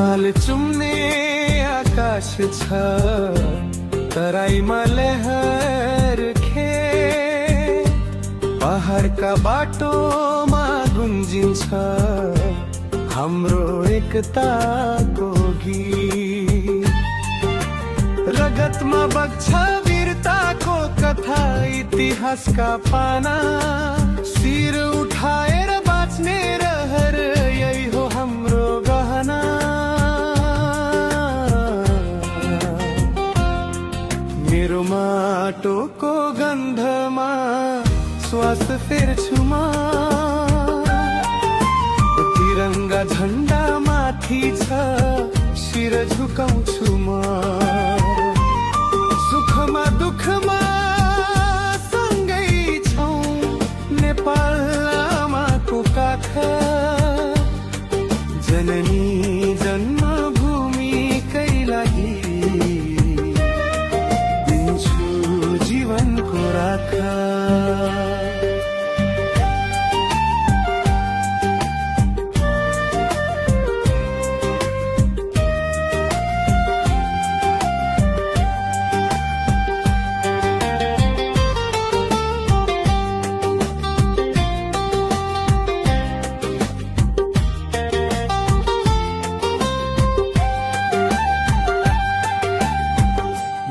हिमाल चुम्ने आकाश छ, तराईमा लहर खे, पहाडका बाटोमा गुन्जिन्छ हाम्रो एकताको गीत। रगतमा बग्छ वीरताको कथा, इतिहासका पाना, शिर उठाएर बाँच्ने रहर, यही हो हाम्रो गहना। मेरो माटोको गन्धमा श्वास फेर्छु म, तिरंगा झण्डा माथि छ, शिर झुकाउँछु म। सुखमा दुःखमा सँगै छौं, नेपाल आमाको काख, जननी जन्मभूमिकै लागि दिन्छु जीवनको राखा।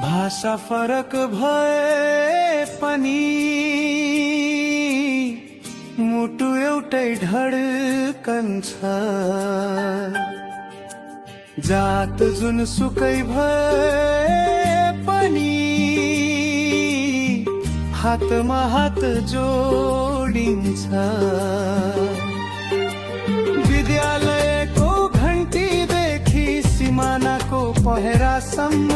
भाषा फरक भए पनि मुटु एउटै धड्कन छ, जात जुन सुकै भए पनि हातमा हात जोडिन्छ। विद्यालयको घन्टीदेखि सिमानाको पहरासम्म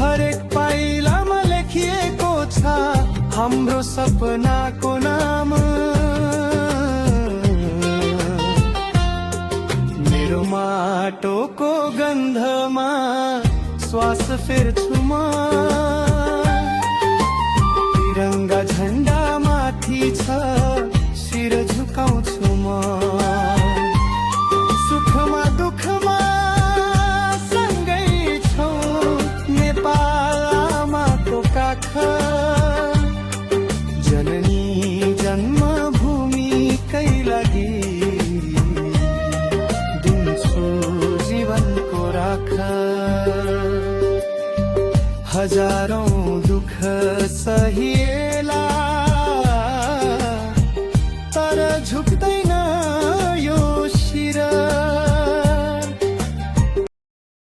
हरेक पाइलामा लेखिएको छ हाम्रो सपनाको नाम। मेरो माटोको गन्धमा श्वास फेर्छु म, तिरंगा झण्डा माथि छ, शिर झुकाउँछु म। सुखमा दुःखमा सँगै छौं, नेपाल आमाको काख, जननी जन्मभूमिकै लागि दिन्छु जीवनको राख। हजारौं